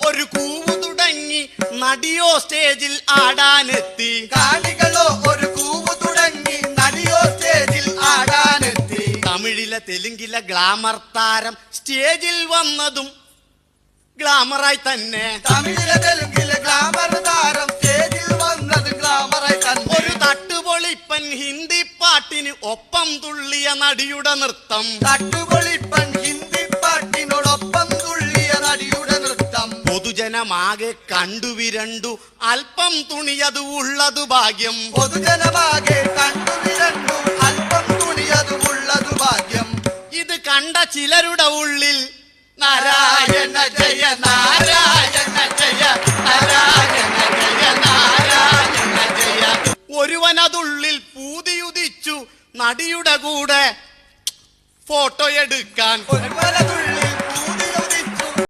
ഒരു കൂവു തുടങ്ങി, നടിയോ സ്റ്റേജിൽ ആടാനെത്തി. കാണികളോ ഒരു കൂവു തുടങ്ങി, നടിയോ സ്റ്റേജിൽ ആടാനെത്തി. തമിഴിലെ തെലുങ്കിലെ ഗ്ലാമർ താരം സ്റ്റേജിൽ വന്നതും ഗ്ലാമറായി തന്നെ. തമിഴിലെ തെലുങ്കിലെ ഗ്ലാമർ താരം സ്റ്റേജിൽ വന്നത് ഗ്ലാമറായി തന്നെ. ഒരു തട്ടുപൊളിപ്പൻ ഹിന്ദി പാട്ടിന് ഒപ്പം തുള്ളിയ നടിയുടെ നൃത്തം. തട്ടുപൊളിപ്പൻ ഹിന്ദി പാട്ടിനോടൊപ്പം തുള്ളിയ നടിയുടെ നൃത്തം. പൊതുജനമാകെ കണ്ടുവിരണ്ടു, അല്പം തുണിയതു ഉള്ളതു ഭാഗ്യം. പൊതുജനമാകെ കണ്ടുവിരണ്ടു, അല്പം തുണിയതു ഉള്ളതു ഭാഗ്യം. ഇത് കണ്ട ചിലരുടെ ഉള്ളിൽ നാരായണ ജയ നാരായണ ജയ നാരായണ ജയ നാരായണ ജയ. ഒരുവനതുള്ളിൽ പൂതിയുദിച്ചു നടിയുടെ കൂടെ ഫോട്ടോ എടുക്കാൻ. ഒരുവനതുള്ളിൽ